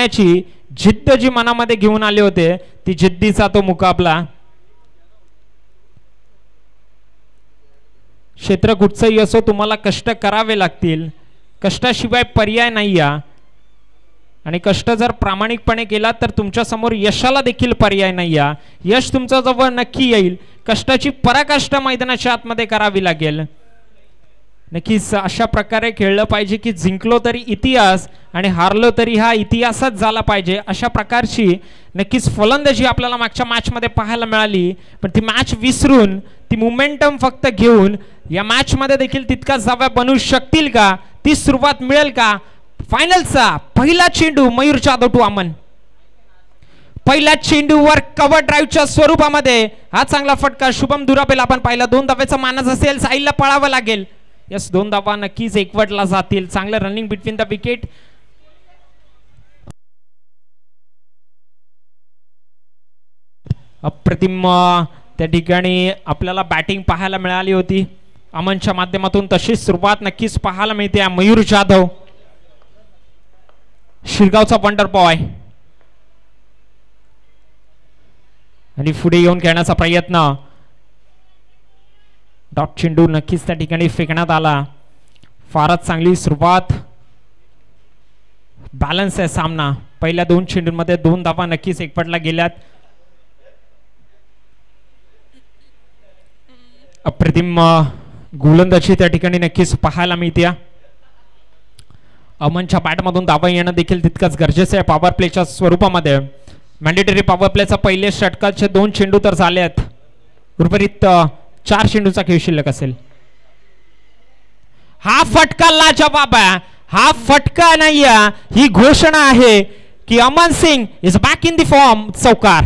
करण्याची जिद्द जी मनामध्ये घेऊन आले होते ती जिद्दीचा तो मुकाबला. क्षेत्र कुठचंही असो तुम्हाला कष्ट करावे लागतील, कष्टाशिवाय पर्याय नाही या. आणि कष्ट जर प्रामाणिकपणे केला तर तुमच्या समोर यशाला देखील पर्याय नाही या. यश तुमच्या जवळ नक्की येईल. कष्टाची पराकाष्ठा मैदानाच्या आतमध्ये करावी लागेल. नक्कीच अशा प्रकारे खेळलं पाहिजे की जिंकलो तरी इतिहास आणि हारलो तरी हा इतिहासच झाला पाहिजे. अशा प्रकारची नक्कीच फलंदाजी आपल्याला मागच्या मॅच मध्ये पाहायला मिळाली. पण ती मॅच विसरून ती मोमेंटम फक्त घेऊन या मॅच मध्ये देखील तितकाच धावा बनवू शकतील का, ती सुरुवात मिळेल का. फायनलचा पहिला चेंडू मयूर जाधव टू अमन. पहिल्या चेंडूवर कव्हर ड्राईव्हच्या स्वरूपामध्ये हा चांगला फटका. शुभम दुरापेल आपण पाहिला. 2 धावेचा मानस असेल, साईलला पळावं लागेल. यस 2 धावा नक्कीच एकवटला जातील. चांगलं रनिंग बिटवीन द विकेट. अप्रतिम त्या ठिकाणी आपल्याला बॅटिंग पाहायला मिळाली होती अमनच्या माध्यमातून. तशीच सुरुवात नक्कीच पाहायला मिळते मयूर जाधव, शिरगावचा वंडर बॉय. आणि पुढे येऊन खेळण्याचा प्रयत्न. डॉट चेंडू नक्कीच त्या ठिकाणी फेकण्यात आला. फारच चांगली सुरुवात. बॅलन्स आहे सामना. पहिल्या 2 चेंडूंमध्ये 2 धावा नक्कीच एकपटला गेल्यात. अप्रतिम गोलंदाजी त्या ठिकाणी नक्कीच पाहायला मिळते. अमनच्या बॅटमधून धावा येणं देखील तितकंच गरजेचं आहे पॉवर प्लेच्या स्वरूपामध्ये. मॅन्डेटरी पॉवर प्लेचा पहिले षटकाचे 2 चेंडू तर झाले आहेत. उर्वरित 4 चेंडूचा खेळ शिल्लक असेल. हा फटका लाजवाब आहे. हा फटका नाही, ही घोषणा आहे की Aman Singh is back in the form. चौकार.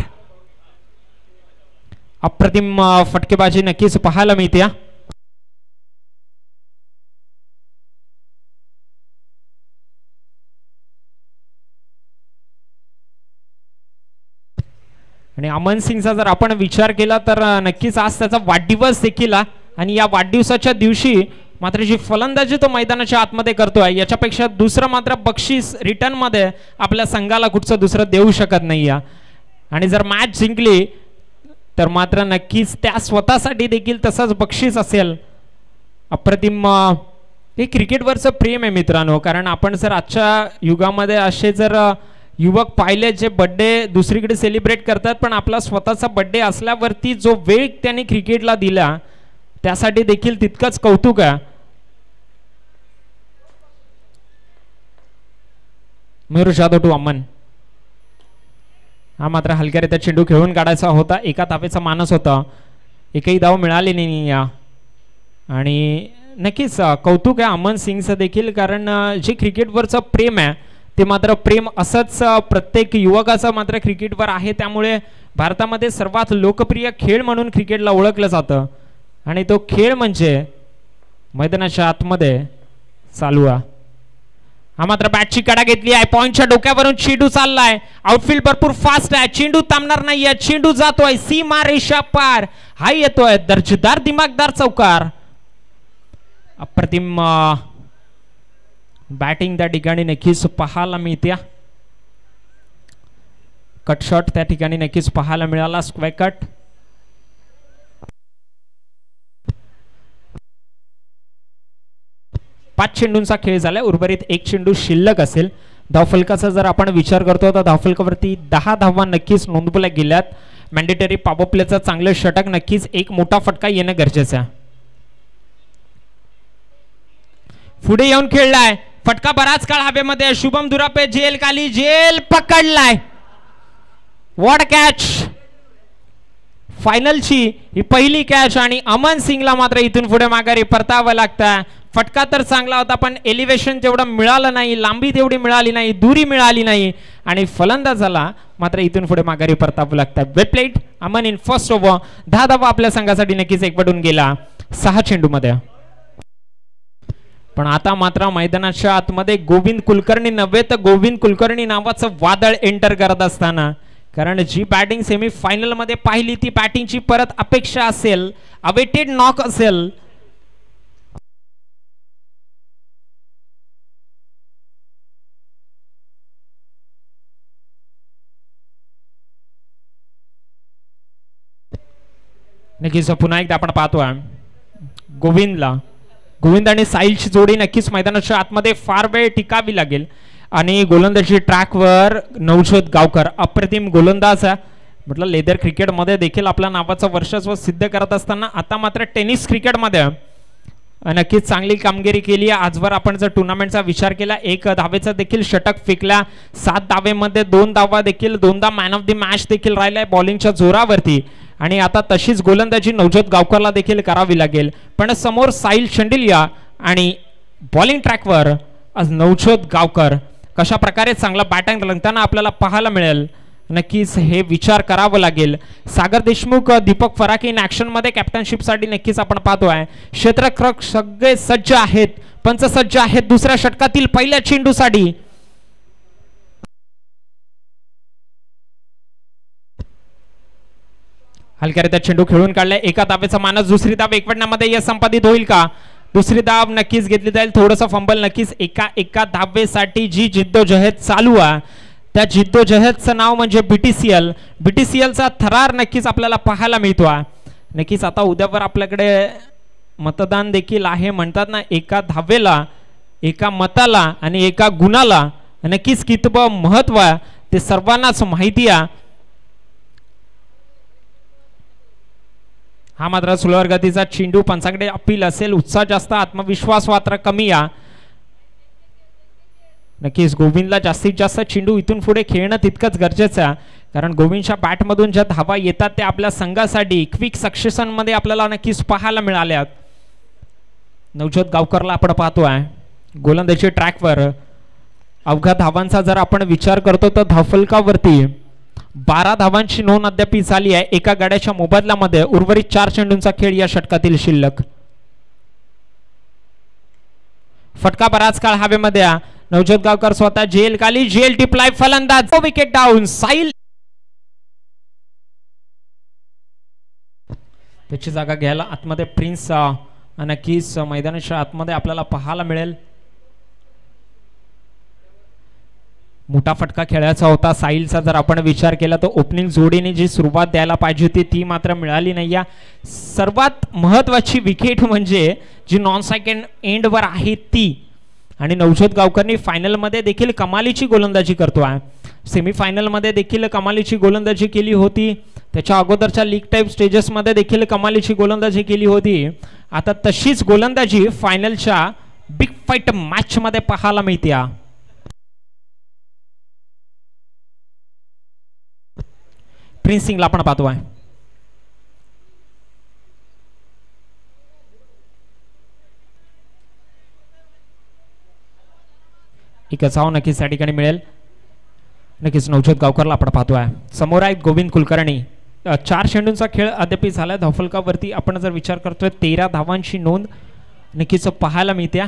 अप्रतिम फटकेबाजी नक्कीच पाहायला मिळते. आणि अमन सिंगचा जर आपण विचार केला तर नक्कीच आज त्याचा वाढदिवस देखील आहे. आणि या वाढदिवसाच्या दिवशी मात्र जी फलंदाजी तो मैदानाच्या आतमध्ये करतोय याच्यापेक्षा दुसरं मात्र बक्षीस रिटर्न मध्ये आपल्या संघाला कुठचं दुसरं देऊ शकत नाही. आणि जर मॅच जिंकली तर मात्र नक्कीच त्या स्वतःसाठी देखील तसंच बक्षीस असेल. अप्रतिम हे क्रिकेटवरचं प्रेम आहे मित्रांनो. कारण आपण जर आजच्या युगामध्ये असे जर युवक पाहिले जे बर्थडे दुसरीकडे सेलिब्रेट करतात, पण आपला स्वतःचा बर्थडे असल्यावरती जो वेळ त्यांनी क्रिकेटला दिला त्यासाठी देखील तितकंच कौतुक आहे. मयूर जाधव टू अमन. हा मात्र हलक्यारीत्या चेंडू खेळून काढायचा होता. एका धावेचा मानस होता. एकही धाव मिळाली नाही या. आणि नक्कीच कौतुक आहे अमन सिंगचं देखील. कारण जे क्रिकेटवरचं प्रेम आहे ते मात्र प्रेम असंच प्रत्येक युवकाचं मात्र क्रिकेटवर आहे. त्यामुळे भारतामध्ये सर्वात लोकप्रिय खेळ म्हणून क्रिकेटला ओळखलं जातं. आणि तो खेळ म्हणजे मैदानाच्या आतमध्ये चालू आहे. हा मात्र बॅटची कडा घेतली आहे. पॉइंटच्या डोक्यावरून चेंडू चाललाय. आउटफील्ड भरपूर फास्ट आहे. चेंडू थांबणार नाहीये. चेंडू जातोय सीमा रेषा पार. हा येतोय दर्जेदार दिमागदार चौकार. अप्रतिम बॅटिंग त्या ठिकाणी नक्कीच पाहायला मिळते. कट शॉट त्या ठिकाणी नक्कीच पाहायला मिळाला. Square cut. पाच चेंडूंचा खेळ झालाय. उर्वरित 1 चेंडू शिल्लक असेल. धावफलकाचा जर आपण विचार करतो तर धावफलकावरती 10 धावा नक्कीच नोंदवल्या गेल्यात. मॅन्डेटरी पॉवर प्लेचं चांगलं षटक नक्कीच एक मोठा फटका येणं गरजेचं आहे. पुढे येऊन खेळलाय. फटका बराच काळ हवेमध्ये. शुभम दुरापे जेल खाली. जेल पकडलाय. What catch. फायनलची ही पहिली कॅच आणि अमन सिंगला मात्र इथून पुढे माघारी परतावं लागतं. फटका तर चांगला होता पण एलिव्हेशन तेवढं मिळालं नाही, लांबी तेवढी मिळाली नाही, दुरी मिळाली नाही आणि फलंदाजाला मात्र इथून पुढे माघारी परतावं लागतं. Well played. Aman in first over. 10 धावा आपल्या संघासाठी नक्कीच एकवटून गेला 6 चेंडू मध्ये. पण आता मात्र मैदानाच्या आतमध्ये गोविंद कुलकर्णी नव्हे तर गोविंद कुलकर्णी नावाचं वादळ एंटर करत असताना, कारण जी बॅटिंग सेमी फायनल मध्ये पाहिली ती बॅटिंगची परत अपेक्षा असेल, अवेटेड नॉक असेल. नक्कीच पुन्हा एकदा आपण पाहतोय गोविंद आणि साहिलची जोडी नक्कीच मैदानाच्या आतमध्ये फार वेळ टिकावी लागेल आणि गोलंदाजी ट्रॅकवर नवजोत गावकर अप्रतिम गोलंदाज म्हटलं लेदर क्रिकेटमध्ये देखील आपल्या नावाचं वर्चस्व सिद्ध करत असताना आता मात्र टेनिस क्रिकेटमध्ये नक्कीच चांगली कामगिरी केली आहे. आजवर आपण जर टुर्नामेंटचा विचार केला 1 धावेचा देखील षटक फेकला 7 धावेमध्ये 2 धावा देखील 2दा मॅन ऑफ द मॅच देखील राहिलाय बॉलिंगच्या जोरावरती आणि आता तशीच गोलंदाजी नवजोत गावकरला देखील करावी लागेल. पण समोर साहिल शंडिलिया आणि बॉलिंग ट्रॅकवर आज नवजोत गावकर कशा प्रकारे चांगला बॅटिंग रंगताना आपल्याला पाहायला मिळेल नक्कीच हे विचार करावं लागेल. सागर देशमुख दीपक फराके इन ऍक्शन मध्ये कॅप्टनशिप साठी नक्कीच आपण पाहतोय. क्षेत्ररक्षक सगळे सज्ज आहेत पंच सज्ज आहेत दुसऱ्या षटकातील पहिल्या चेंडूसाठी. हलक्यारीत्या चेंडू खेळून काढलाय एका धावेचा मानस दुसरी धाव एकवटण्यामध्ये यश संपादित होईल का. दुसरी धाव नक्कीच घेतली जाईल थोडंसं फंबल नक्कीच एका धावेसाठी जी जिद्दोजहद चालू आहे त्या जिद्दोजहदचं नाव म्हणजे बीटीसीएलचा थरार नक्कीच आपल्याला पाहायला मिळतो. नक्कीच आता उद्यावर आपल्याकडे मतदान देखील आहे म्हणतात ना एका धावेला एका मताला आणि एका गुणाला नक्कीच कितवं महत्व ते सर्वांनाच माहिती आहे. हा मात्र स्लोअर गतीचा चेंडू पंचाकडे अपील असेल उत्साह जास्त आत्मविश्वास मात्र कमी आहे. नक्कीच गोविंदला जास्तीत जास्त चेंडू इथून पुढे खेळणं तितकंच गरजेचं आहे कारण गोविंदच्या बॅटमधून ज्या धावा येतात त्या आपल्या संघासाठी क्विक सक्सेशन मध्ये आपल्याला नक्कीच पाहायला मिळाल्यात. नवजोत गावकरला आपण पाहतोय गोलंदाजी ट्रॅकवर अवघ्या धावांचा जर आपण विचार करतो तर धावफलकावरती 12 धावांची नोंद अद्याप झाली आहे एका गाड्याच्या मोबदल्यामध्ये उर्वरित 4 चेंडूंचा खेळ या षटकातील शिल्लक. फटका बराच काळ हवेमध्ये नवजोत गावकर स्वतः जेल खाली जेल टिपलाय फलंदाज विकेट डाऊन. साहिल त्याची जागा घ्यायला आतमध्ये प्रिन्स नक्कीच मैदानाच्या आतमध्ये आपल्याला पाहायला मिळेल. मोठा फटका खेळायचा होता साहिलचा जर आपण विचार केला तर ओपनिंग जोडीने जी सुरुवात द्यायला पाहिजे होती ती मात्र मिळाली नाही. सर्वात महत्वाची विकेट म्हणजे जी नॉन सेकंड एंड वर आहे ती आणि नवजोत गावकरनी फायनल मध्ये देखील कमालीची गोलंदाजी करतोय. सेमीफायनल मध्ये देखील कमालीची गोलंदाजी केली होती त्याच्या अगोदरच्या लीग टाईप स्टेजेस मध्ये देखील कमालीची गोलंदाजी केली होती. आता तशीच गोलंदाजी फायनलच्या बिग फाईट मॅच मध्ये पाहायला मिळते. प्रिन्स सिंगला आपण पाहतोय एक धाव नक्कीच त्या ठिकाणी मिळेल. नक्कीच नवजोत गावकरला आपण पाहतोय समोर आहेत गोविंद कुलकर्णी. 4 चेंडूंचा खेळ अद्याप झाला धावफलकावरती आपण जर विचार करतोय 13 धावांची नोंद नक्कीच पाहायला मिळते.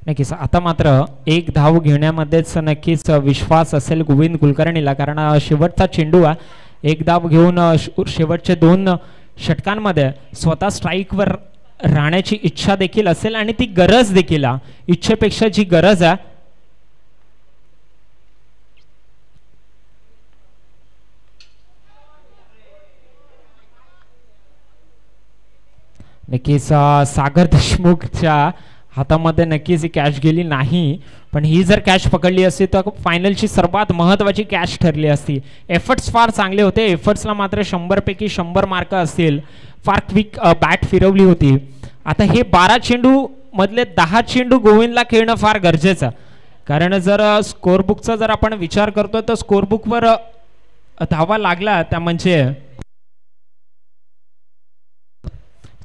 नक्कीच आता मात्र एक धाव घेण्यामध्येच नक्कीच विश्वास असेल गोविंद कुलकर्णीला कारण शेवटचा चेंडू एक धाव घेऊन शेवटचे 2 षटकांमध्ये स्वतः स्ट्राईकवर राहण्याची इच्छा देखील असेल आणि ती गरज देखील इच्छेपेक्षा जी गरज आहे नक्कीच सागर देशमुखच्या हातामध्ये नक्कीच ही कॅच गेली नाही पण ही जर कॅच पकडली असती तर फायनलची सर्वात महत्त्वाची कॅच ठरली असती. एफर्ट्स फार चांगले होते एफर्ट्सला मात्र 100 पैकी 100 मार्क असतील. फार क्विक बॅट फिरवली होती. आता हे 12 चेंडू मधले 10 चेंडू गोविंदला खेळणं फार गरजेचं कारण जर स्कोरबुकचा जर आपण विचार करतो तर स्कोरबुकवर धावा लागला त्या म्हणजे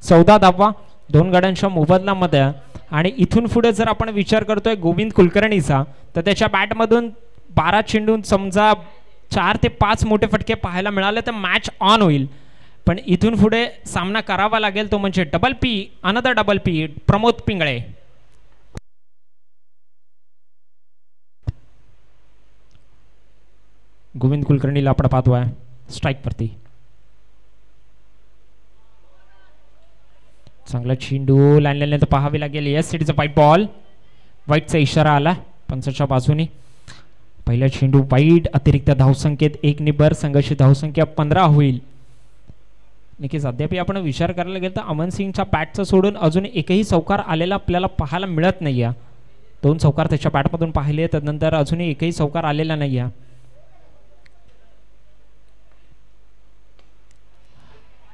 14 धावा 2 गाड्यांच्या मोबदल्यामध्ये आणि इथून पुढे जर आपण विचार करतोय गोविंद कुलकर्णीचा तर त्याच्या बॅटमधून 12 चेंडून समजा 4 ते 5 मोठे फटके पाहायला मिळाले तर मॅच ऑन होईल. पण इथून पुढे सामना करावा लागेल तो म्हणजे double P another double P Pramod Pingle. Govind कुलकर्णीला आपण पाहतोय स्ट्राईक वरती. चांगला चेंडू लाईन तर पाहावी लागेल. Yes, it is a wide ball. व्हाईटचा इशारा आला पंचाच्या बाजूने. पहिला चेंडू वाईट. अतिरिक्त धावसंख्येत 1 निबर. संघाची धावसंख्या 15 होईल. नक्कीच अद्याप आपण विचार करायला गेलं तर अमन सिंगच्या बॅटचं सोडून अजून एकही चौकार आलेला आपल्याला पाहायला मिळत नाही. 2 चौकार त्याच्या बॅटमधून पाहिले, त्यानंतर अजूनही एकही चौकार आलेला नाही.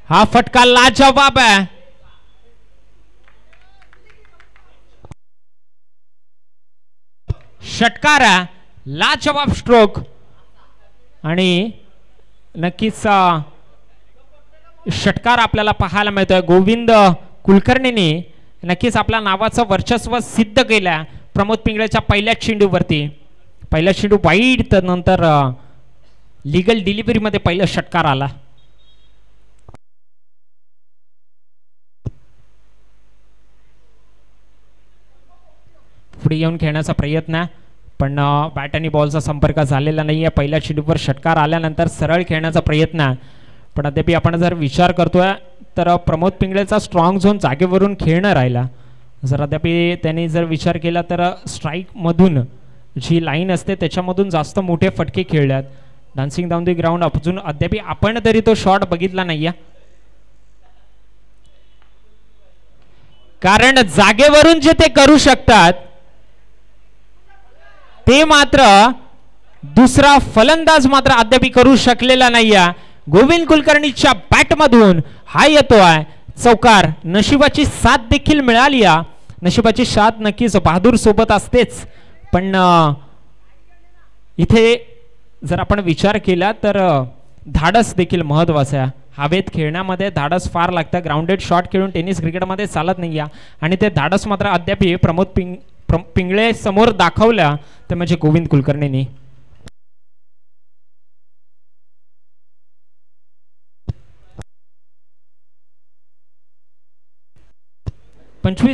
हा फटका लाजवाब आहे. षटकार लाजवाब स्ट्रोक. आणि नक्कीच षटकार आपल्याला पाहायला मिळतोय. गोविंद कुलकर्णीने नक्कीच आपल्या नावाचं वर्चस्व सिद्ध केलं प्रमोद पिंगळेच्या पहिल्या चेंडूवरती. पहिला चेंडू वाईट, तर नंतर लीगल डिलिव्हरीमध्ये पहिला षटकार आला. पुढे येऊन खेळण्याचा प्रयत्न, पण बॅट आणि बॉलचा संपर्क झालेला नाहीये. पहिल्या चेंडूवर षटकार आल्यानंतर सरळ खेळण्याचा प्रयत्न, पण अद्याप आपण जर विचार करतोय तर प्रमोद पिंगळेचा स्ट्रॉंग झोन जागेवरून खेळणं राहिला. जर अद्याप त्यांनी जर विचार केला तर स्ट्राईक मधून जी लाईन असते त्याच्यामधून जास्त मोठे फटके खेळल्यात. डान्सिंग डाऊन दी ग्राउंड अजून अद्याप आपण तरी तो शॉट बघितला नाहीये, कारण जागेवरून जे ते करू शकतात ते मात्र दुसरा फलंदाज मात्र अद्याप करू शकलेला नाहीये. गोविंद कुलकर्णीच्या बॅटमधून हा येतोय चौकार. नशिबाची साथ देखील मिळाली. नशिबाची साथ नक्कीच बहादूर सोबत असतेच, पण इथे जर आपण विचार केला तर धाडस देखील महत्वाचं आहे. हवेत खेळण्यामध्ये धाडस फार लागतं. ग्राउंडेड शॉट खेळून टेनिस क्रिकेटमध्ये चालत नाही, आणि ते धाडस मात्र अद्याप प्रमोद पिंगळे समोर दाखवल्या ते म्हणजे गोविंद कुलकर्णींनी.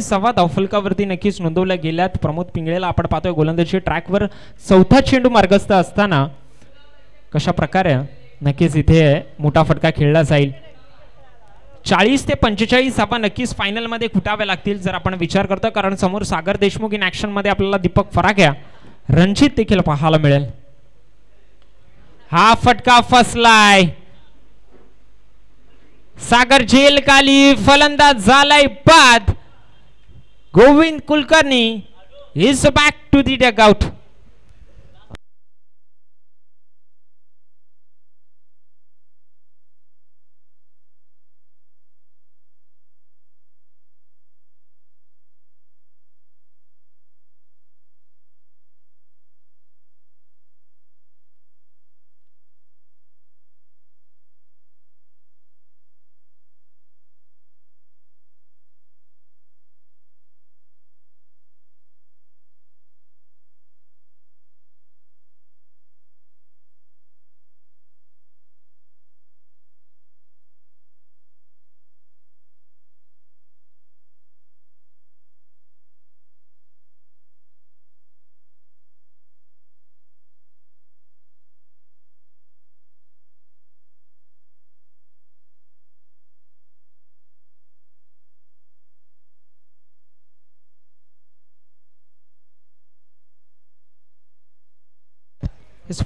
सव्वा धावफलकावरती नक्कीच नोंदवल्या गेल्यात. प्रमोद पिंगळेला आपण पाहतोय गोलंदाजी ट्रॅकवर चौथा चेंडू मार्गस्थ असताना कशा प्रकारे नक्कीच इथे मोठा फटका खेळला जाईल. 40 ते 45 धावा नक्कीच फायनल मध्ये कुटाव्या लागतील जर आपण विचार करतो, कारण समोर सागर देशमुख इन ऍक्शन मध्ये आपल्याला दीपक फराक्या, रणजित देखील पाहायला मिळेल. हा फटका फसलाय. सागर जेल खाली, फलंदाज झालाय बाद. Govind Kulkarni is back to the dugout.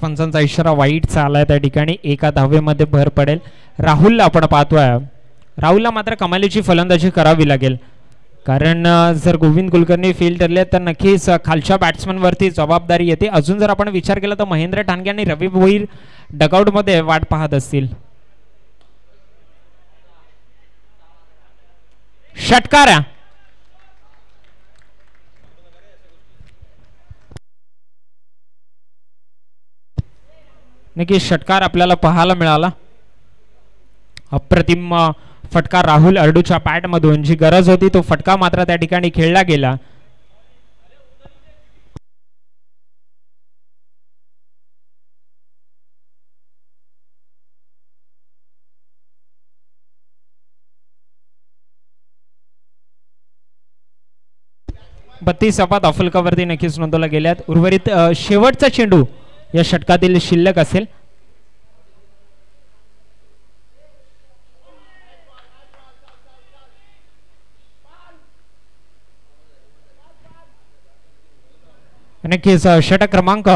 पंचांचा इशारा वाईटचा आलाय. त्या ठिकाणी एका धावेमध्ये भर पडेल. राहुलला आपण पाहतोय, राहुलला मात्र कमालीची फलंदाजी करावी लागेल, कारण जर गोविंद कुलकर्णी फेल ठरले तर नक्कीच खालच्या बॅट्समन वरती जबाबदारी येते. अजून जर आपण विचार केला तर महेंद्र ठाणगे आणि रवी भोईर डगआउट मध्ये वाट पाहत असतील. षटकार नक्की षटकार आपल्याला पाहायला मिळाला. अप्रतिम फटका राहुल अर्डूच्या पॅड मधून, जी गरज होती तो फटका मात्र त्या ठिकाणी खेळला गेला. धावफलकावरती नक्कीच नोंदवला गेल्यात. उर्वरित शेवटचा चेंडू या षटकातील शिल्लक असेल. नक्कीच षटक क्रमांक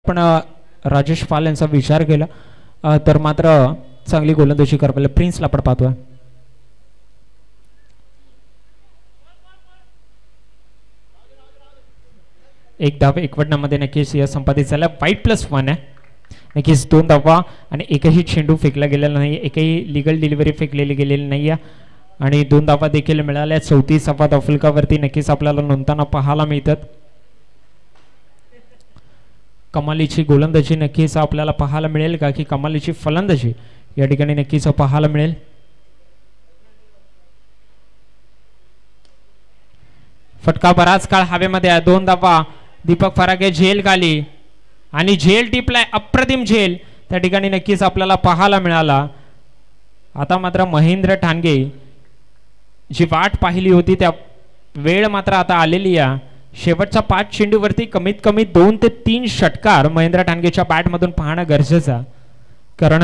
पण राजेश पाल यांचा विचार केला तर मात्र चांगली गोलंदाजी करायला प्रिन्सला आपण पाहतोय. एक धाव 51 नक्कीच या संपादित झाला. +1 आहे. नक्कीच 2 धावा आणि एकही चेंडू फेकला गेलेला नाही, एकही लिगल डिलिव्हरी फेकलेली गेलेली नाही आणि 2 धावा देखील मिळाल्या. 34 धावफलकावरती नक्कीच आपल्याला नोंदताना पाहायला मिळतात. कमालीची गोलंदाजी नक्कीच आपल्याला पाहायला मिळेल का की कमालीची फलंदाजी या ठिकाणी नक्कीच पाहायला मिळेल. फटका बराच काळ हवेमध्ये आहे. 2 धावा दीपक फराके झेल खाली आणि झेल टिपलाय, अप्रतिम झेल त्या ठिकाणी नक्कीच आपल्याला पाहायला मिळाला. आता मात्र महेंद्र ठाणगे जी वाट पाहिली होती त्या वेळ मात्र आता आलेली आहे. शेवटच्या 5 चेंडूवरती कमीत कमी 2 ते 3 षटकार महेंद्र ठाणगेच्या बॅटमधून पाहणं गरजेचं, कारण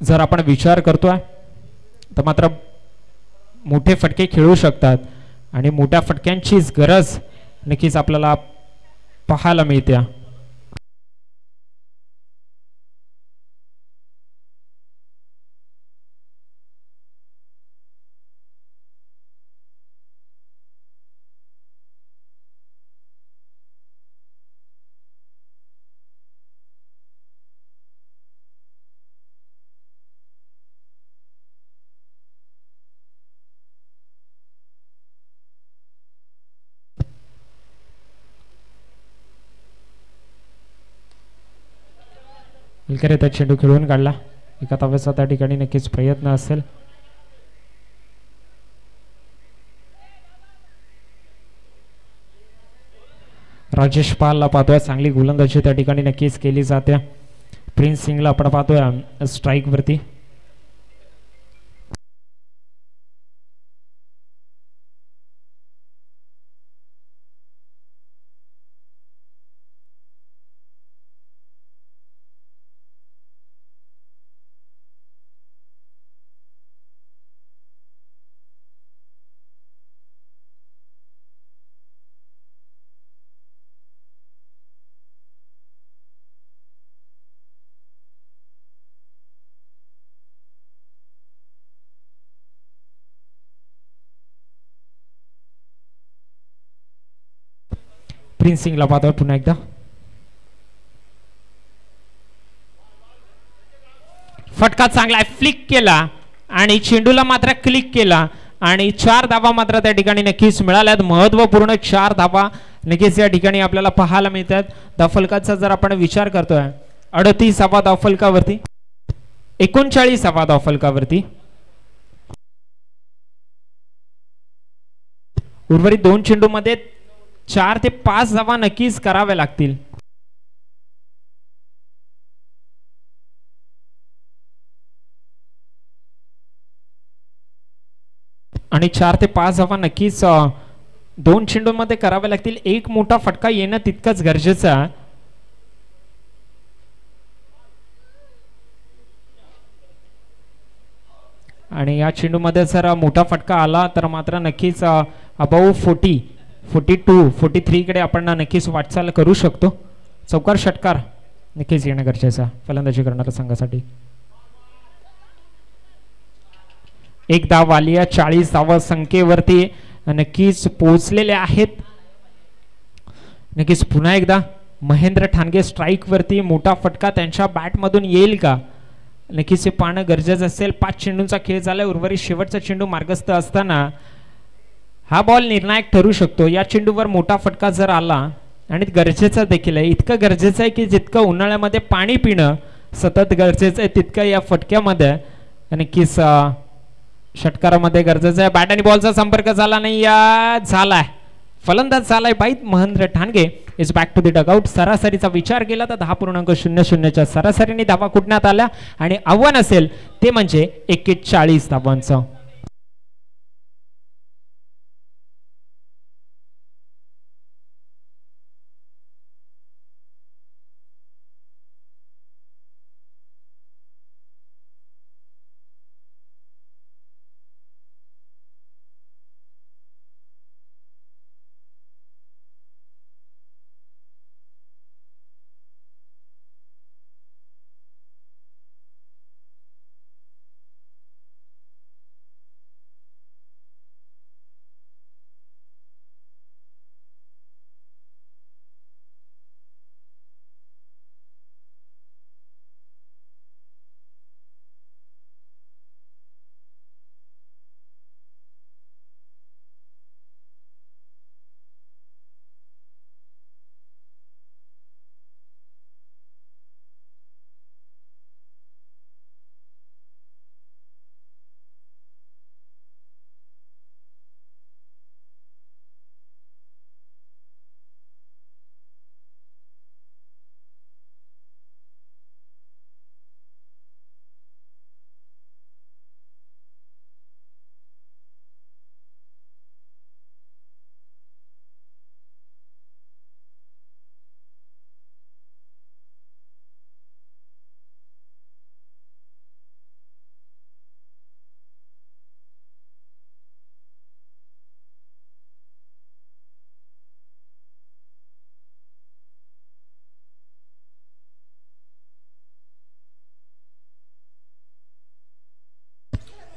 जर आपण विचार करतोय तर मात्र मोठे फटके खेळू शकतात आणि मोठ्या फटक्यांचीच गरज नक्कीच आपल्याला पाहायला मिळते. त्या चेंडू खेळून काढला. एका धावेचा त्या ठिकाणी नक्कीच प्रयत्न असेल. राजेश पालला पाहतोय चांगली गोलंदाजी त्या ठिकाणी नक्कीच केली जाते. प्रिन्स सिंगला आपण पाहतोय स्ट्राईक वरती. प्रिन्स सिंगला पाहतोय पुन्हा एकदा. फटका चांगला फ्लिक केला आणि चेंडूला मात्र क्लिक केला आणि 4 धावा मात्र त्या ठिकाणी नक्कीच मिळाल्यात. महत्वपूर्ण 4 धावा नक्कीच या ठिकाणी आपल्याला पाहायला मिळतात. धावफलकाचा जर आपण विचार करतोय 38 धावफलकावरती 39 धावफलकावरती उर्वरित 2 चेंडू मध्ये 4 ते 5 धावा नक्कीच कराव्या लागतील. आणि 4 ते 5 धावा नक्कीच 2 चेंडूंमध्ये कराव्या लागतील. एक मोठा फटका येणं तितकंच गरजेचं आहे. आणि या चेंडूमध्ये जर मोठा फटका आला तर मात्र नक्कीच अबाऊ 40, 42, 43 कडे आपण नक्कीच वाटचाल करू शकतो. चौकार षटकार नक्कीच येणं गरजेचं आहे फलंदाजी करणाऱ्या संघासाठी. एक धाव आली आहे. 40 धावा संख्येवरती नक्कीच पोहोचलेले आहेत. नक्कीच पुन्हा एकदा महेंद्र ठाणगे स्ट्राईकवरती, मोठा फटका त्यांच्या बॅटमधून येईल का? नक्कीच हे पाहणं गरजेचं असेल. 5 चेंडूंचा खेळ झाला, उर्वरित शेवटचा चेंडू मार्गस्थ असताना हा बॉल निर्णायक ठरू शकतो. या चेंडूवर मोठा फटका जर आला, आणि गरजेचं देखील आहे, इतकं गरजेचं आहे की जितकं उन्हाळ्यामध्ये पाणी पिणं सतत गरजेचं आहे, तितकं या फटक्यामध्ये नक्कीच षटकारामध्ये गरजेचं आहे. बॅट आणि बॉलचा संपर्क झाला नाही, झालाय फलंदाज झालाय बाईत. Mahendra Thange is back to the dugout. सरासरीचा विचार केला तर 10.00च्या सरासरीने धावा कुठण्यात आल्या, आणि आव्हान असेल ते म्हणजे 41 धावांचं.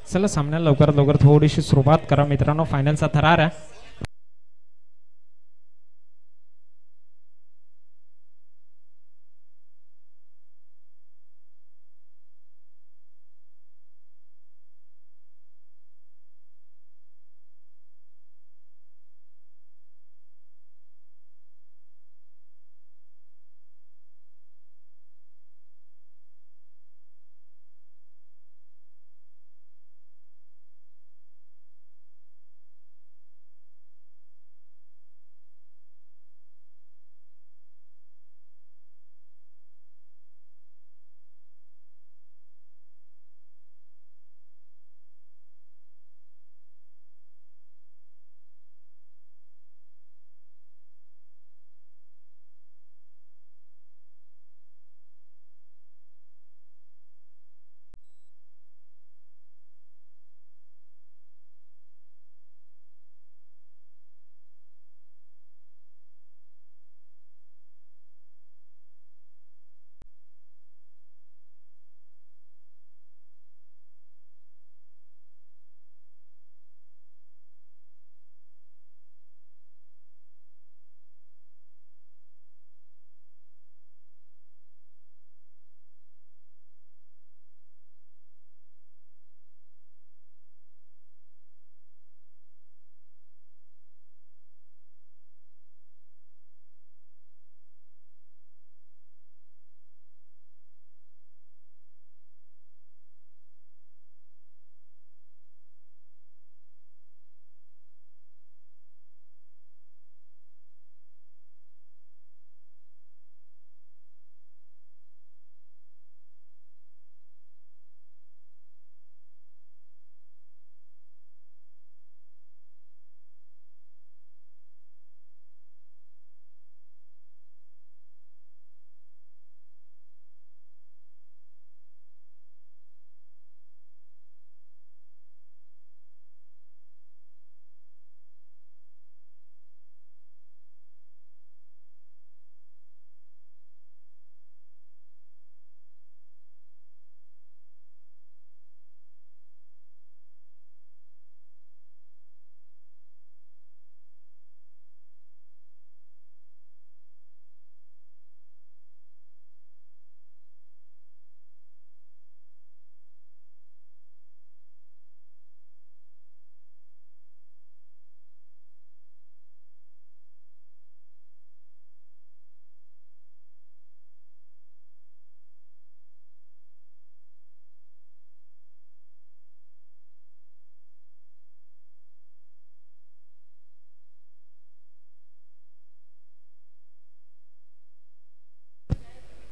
चला सामन्याला लवकरात लवकर थोडीशी सुरुवात करा मित्रांनो. फायनलचा थरार आहे.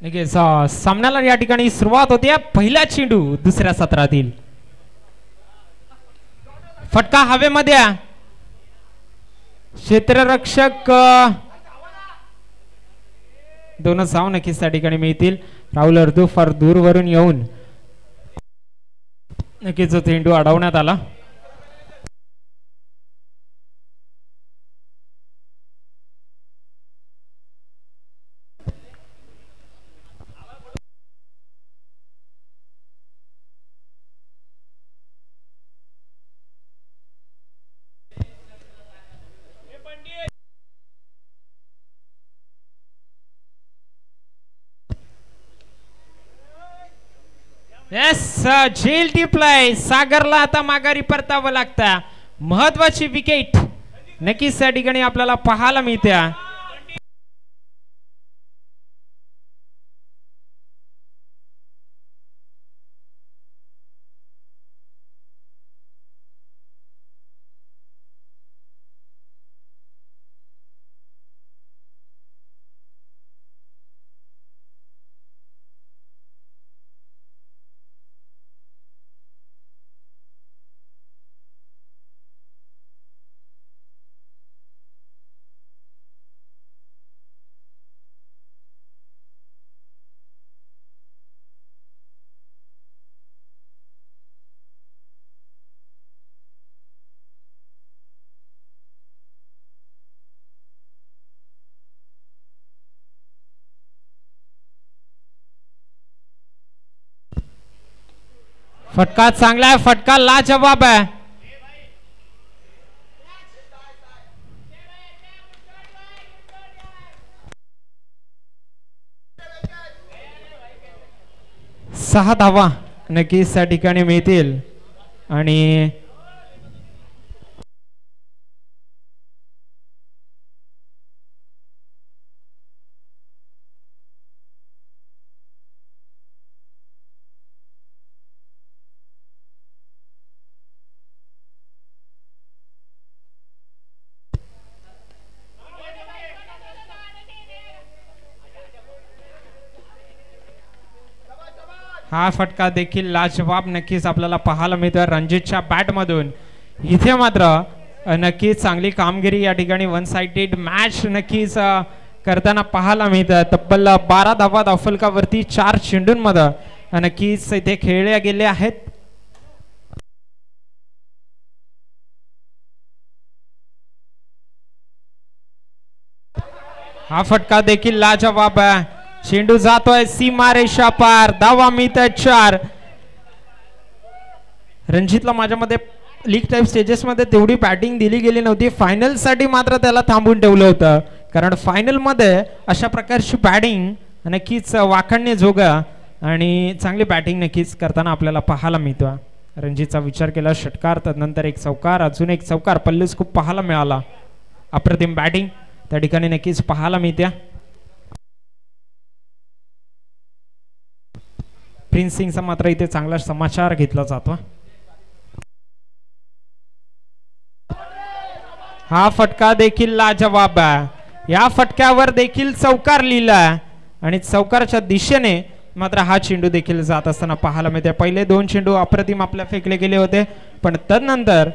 नक्कीच सामन्याला या ठिकाणी सुरुवात होते पहिला चेंडू दुसऱ्या सत्रातील फटका हवेमध्ये क्षेत्ररक्षक दोन धाव नक्कीच त्या ठिकाणी मिळतील. राहुल अर्दू फार दूरवरून येऊन नक्कीच चेंडू अडवण्यात आला. झेल टिपलाय सागरला आता माघारी परतावं लागतं. महत्वाची विकेट नक्कीच त्या ठिकाणी आपल्याला पाहायला मिळते. फटका चांगला आहे. फटका लाजवाब आहे. सहा धावा नक्कीच त्या ठिकाणी मिळतील आणि हा फटका देखील लाजवाब नक्कीच आपल्याला पाहायला मिळतोय रणजितच्या बॅट मधून. इथे मात्र नक्कीच चांगली कामगिरी या ठिकाणी वन साइडेड मॅच नक्कीच करताना पाहायला मिळतं. तब्बल 12 धावा धावफलकावरती 4 चेंडूंमध्ये नक्कीच इथे खेळल्या गेले आहेत. हा फटका देखील लाजवाब आहे. चेंडू जातोय सीमारेषा पार. धावा मिळतात 4. रणजितला माझ्यामध्ये लीग टाईप स्टेजेस मध्ये तेवढी बॅटिंग दिली गेली नव्हती. फायनल साठी मात्र त्याला थांबून ठेवलं होतं कारण फायनल मध्ये अशा प्रकारची बॅटिंग नक्कीच वाखाणण्याजोगा आणि चांगली बॅटिंग नक्कीच करताना आपल्याला पाहायला मिळतो. रणजितचा विचार केला षटकार तदनंतर एक चौकार अजून एक चौकार. पल्लूस खूप पाहायला मिळाला. अप्रतिम बॅटिंग त्या ठिकाणी नक्कीच पाहायला मिळते. प्रिन्स सिंगचा मात्र इथे चांगला समाचार घेतला जातो. हा फटका देखील लाजवाब आहे. या फटक्यावर देखील चौकार लिहिला आणि चौकारच्या दिशेने मात्र हा चेंडू देखील जात असताना पाहायला मिळते. पहिले 2 चेंडू अप्रतिम आपल्या फेकले गेले होते पण तदनंतर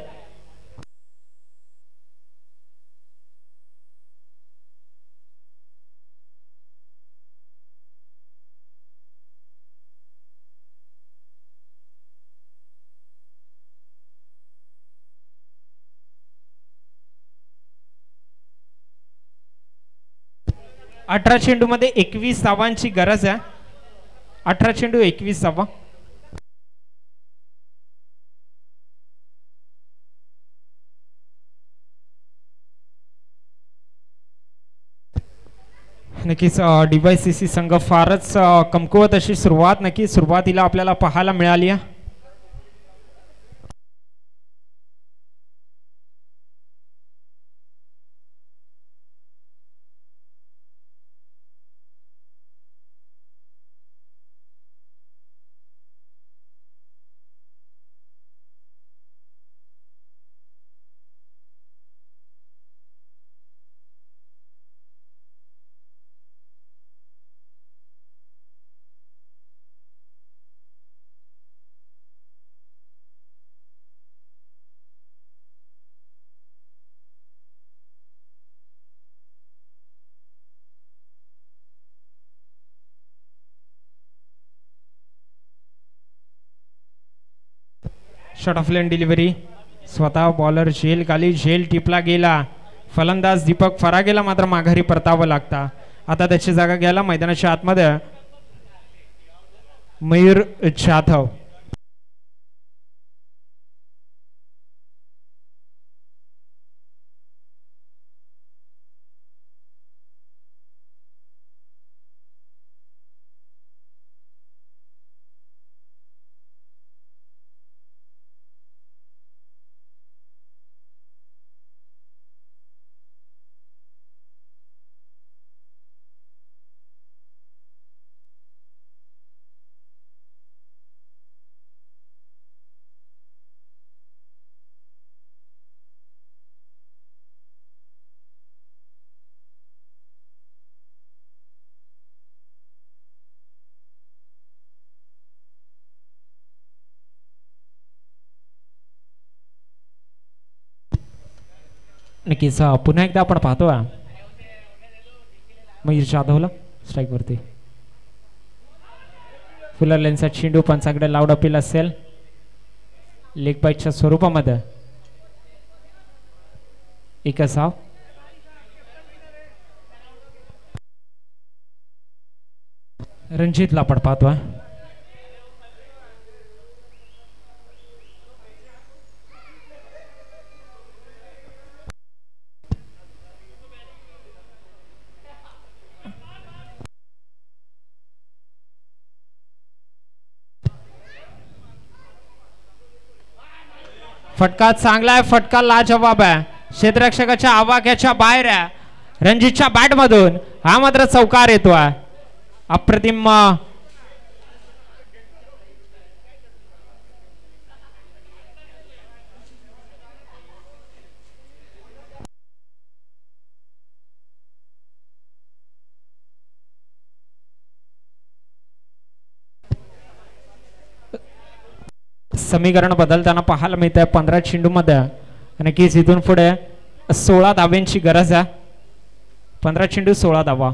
अठरा चेंडू मध्ये 21 धावांची गरज आहे. 18 चेंडू 21 धावा. नक्कीच DYCC संघ फारच कमकुवत अशी सुरुवात नक्कीच सुरुवातीला आपल्याला पाहायला मिळाली आहे. शॉट ऑफ लेन डिलिव्हरी स्वतः बॉलर झेल खाली झेल टिपला गेला. फलंदाज दीपक फरागेला मात्र माघारी परतावं लागता. आता त्याची जागा घ्यायला मैदानाच्या आतमध्ये मयूर जाधव. नक्कीच पुन्हा एकदा आपण पाहतो मयूर जाधवला स्ट्राईक वरती. फुलर लेनचा चेंडू पंचाकडे लाऊड अपील असेल लेग बाईटच्या स्वरूपामध्ये. एक साव रणजितला आपण पाहतोय. फटका चांगला आहे. फटका लाजवाब आहे. क्षेत्ररक्षकाच्या आवाक्याच्या बाहेर आहे. रणजितच्या बॅट मधून हा मात्र चौकार येतोय. अप्रतिम समीकरण बदलताना पाहायला मिळत आहे 15 चेंडू मध्ये. नक्कीच इथून पुढे 16 धाव्यांची गरज आहे. 15 चेंडू 16 धावा.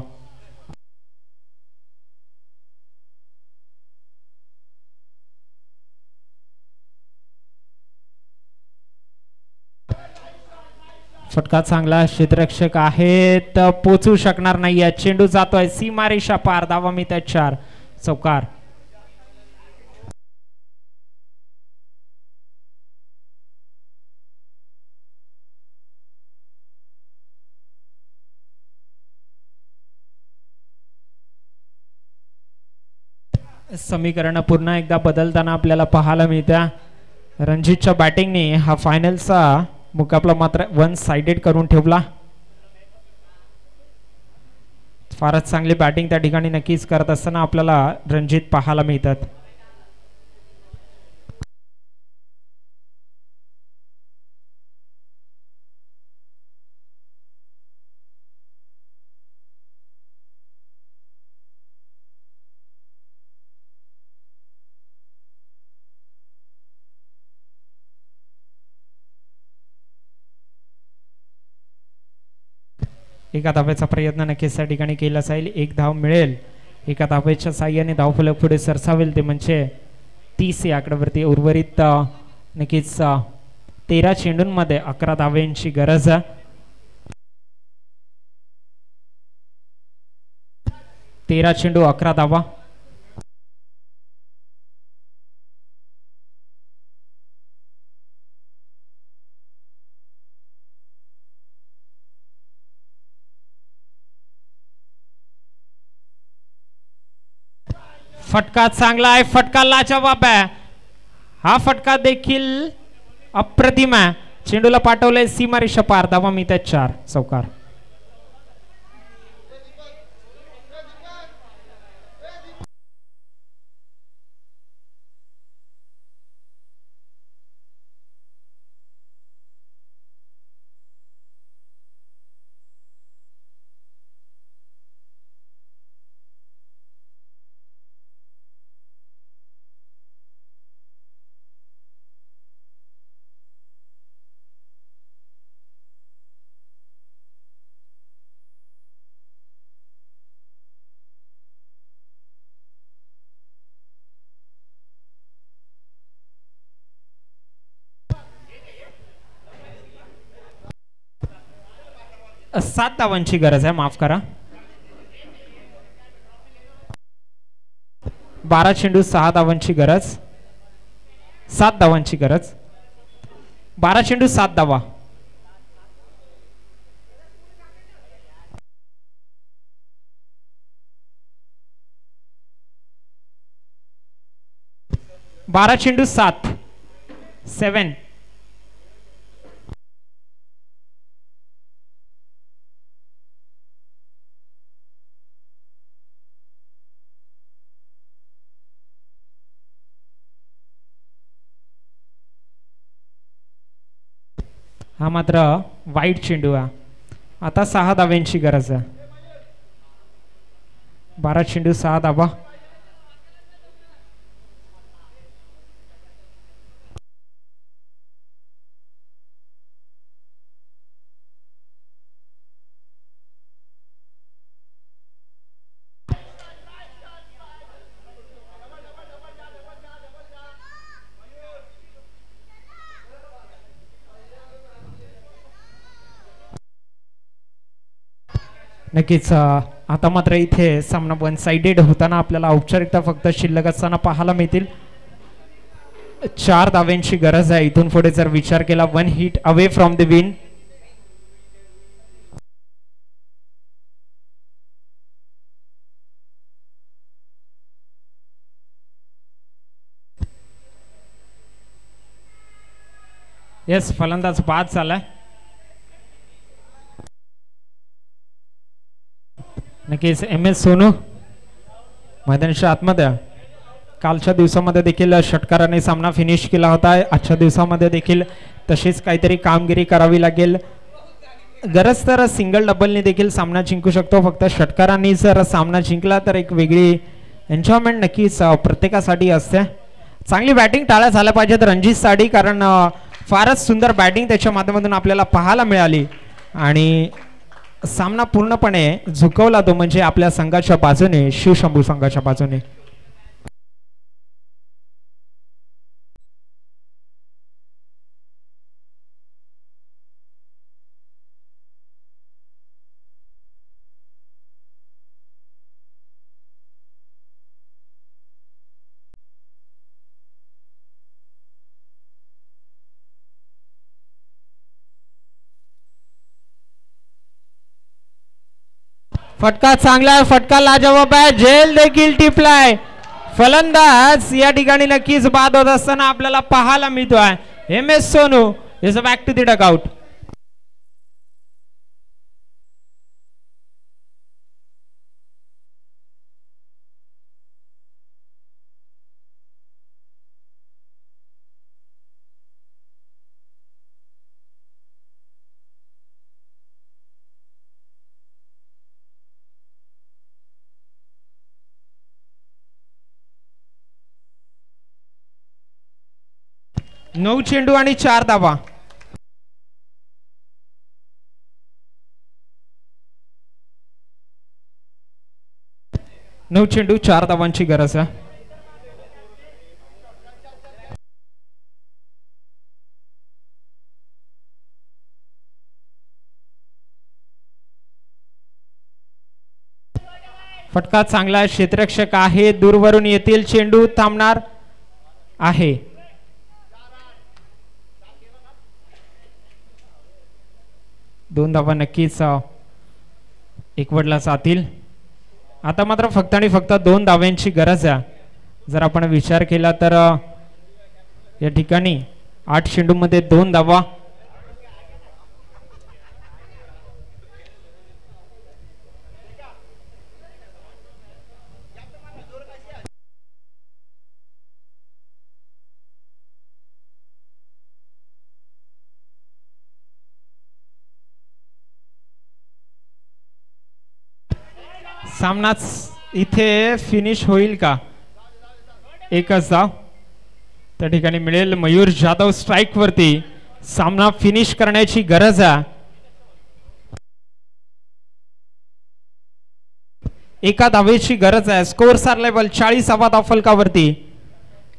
फटका चांगला. क्षेत्ररक्षक आहेत पोचू शकणार नाहीये. चेंडू जातोय सीमारेषा पार. धावा मिळत आहेत 4. चौकार. समीकरण पुन्हा एकदा बदलताना आपल्याला पाहायला मिळतं. रणजितच्या बॅटिंगने हा फायनलचा मुकाबला मात्र वन साइडेड करून ठेवला. फारच चांगली बॅटिंग त्या ठिकाणी नक्कीच करत असताना आपल्याला रणजित पाहायला मिळतात. एका धावेचा प्रयत्न नक्कीच त्या ठिकाणी केला जाईल. एक धाव मिळेल. एका धावेच्या साह्याने धावफलक पुढे सरसावेल ते म्हणजे 30 या आकड्यावरती. उर्वरित नक्कीच 13 चेंडूंमध्ये 11 धाव्यांची गरज आहे. 13 चेंडू 11 धावा. फटका चांगला आहे. फटका लाजवाब आहे. हा फटका देखील अप्रतिम आहे. चेंडूला पाठवलंय सीमारेषा पार. धावा मिळतात 4. चौकार. 7 धावांची गरज आहे, माफ करा. 12 चेंडू 6 धावांची गरज, 7 धावांची गरज. 12 चेंडू 7 धावा. बारा चेंडू 7 7. हा मात्र वाईट चेंडू आहे. आता 6 धाव्यांची गरज आहे. 12 चेंडू 6 धावा. नक्कीच आता मात्र इथे सामना वन साइडेड होताना आपल्याला औपचारिकता फक्त शिल्लक असताना पाहायला मिळतील. 4 धाव्यांची गरज आहे. इथून पुढे जर विचार केला 1 hit away from the win. Yes, फलंदाज बाद झालाय. नक्कीच MS सोनू मैदानाच्या आतमध्ये. कालच्या दिवसामध्ये देखील षटकाराने सामना फिनिश केला होता. आजच्या दिवसामध्ये देखील तशीच काहीतरी कामगिरी करावी लागेल. गरज तर सिंगल डबलने देखील सामना जिंकू शकतो. फक्त षटकारांनी जर सामना जिंकला तर एक वेगळी एन्जॉयमेंट नक्कीच प्रत्येकासाठी असते. चांगली बॅटिंग टाळ्या झाल्या पाहिजेत रणजितसाठी, कारण फारच सुंदर बॅटिंग त्याच्या माध्यमातून आपल्याला पाहायला मिळाली आणि सामना पूर्णपणे झुकवला तो म्हणजे आपल्या संघाच्या बाजूने, शिवशंभू संघाच्या बाजूने. फटका चांगला आहे, फटका लाजवाब आहे, झेल देखील टिपलाय. फलंदाज या ठिकाणी नक्कीच बाद होत असताना आपल्याला पाहायला मिळतोय. MS Sonu is back to the dugout. नऊ चेंडू आणि 4 धावा. नऊ चेंडू 4 धावांची गरज आहे. फटका चांगला, क्षेत्ररक्षक आहे, दूरवरून येतील चेंडू थांबणार आहे. दोन धावा नक्कीच एकवटला जातील. आता मात्र फक्त आणि फक्त 2 धाव्यांची गरज आहे. जर आपण विचार केला तर या ठिकाणी 8 चेंडू मध्ये 2 धावा. सामनाच इथे फिनिश होईल का? एकच धाव त्या ठिकाणी मिळेल. मयूर जाधव स्ट्राइक वरती. सामना फिनिश करण्याची गरज आहे. एका धावेची गरज आहे. स्कोर सार लेवल 40वा धाव फलकावरती.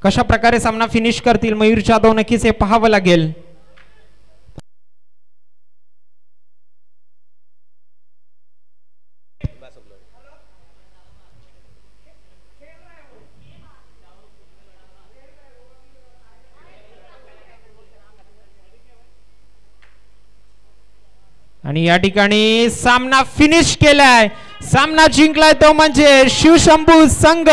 कशा प्रकारे सामना फिनिश करतील मयूर जाधव नक्कीच हे पाहावं लागेल. आणि या ठिकाणी सामना फिनिश केलाय. सामना जिंकलाय तो म्हणजे शिवशंभू संघ.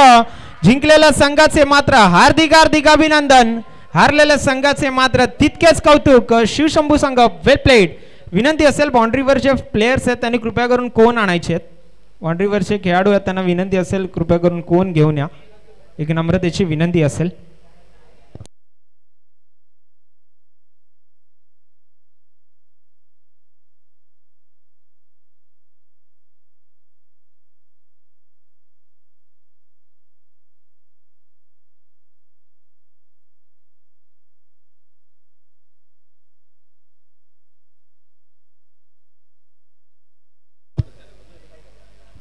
जिंकलेल्या संघाचे मात्र हार्दिक हार्दिक अभिनंदन. हारलेल्या संघाचे मात्र तितकेच कौतुक. शिवशंभू संघ वेल प्लेड. विनंती असेल बाउंड्रीवर जे प्लेयर्स आहेत त्यांनी कृपया करून कोण आणायचे आहेत. बाउंड्रीवरचे खेळाडू आहेत त्यांना विनंती असेल कृपया करून कोण घेऊन या. एक नम्रतेची विनंती असेल.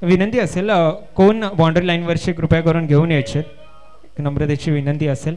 विनंती असेल कोण बाउंड्री लाईनवरचे कृपया करून घेऊन यायचे. नम्रतेची विनंती असेल.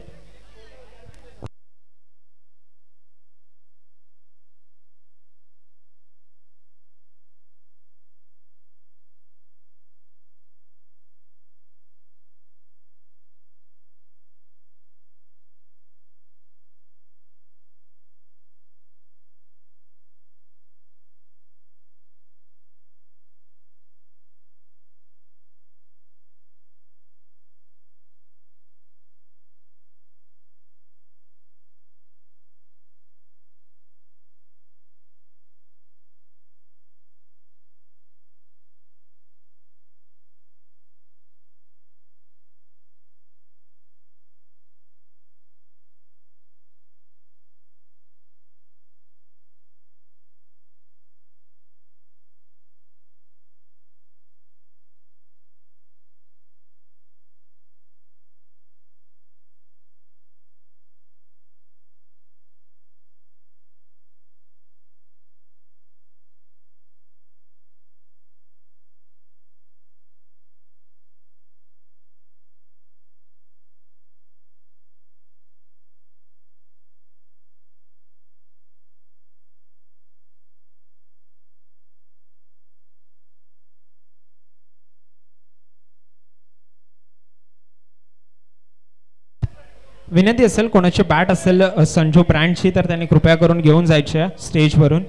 विनंती असेल कोणाची बॅट असेल संजू ब्रँडची तर त्यांनी कृपया करून घेऊन जायचे स्टेजवरून.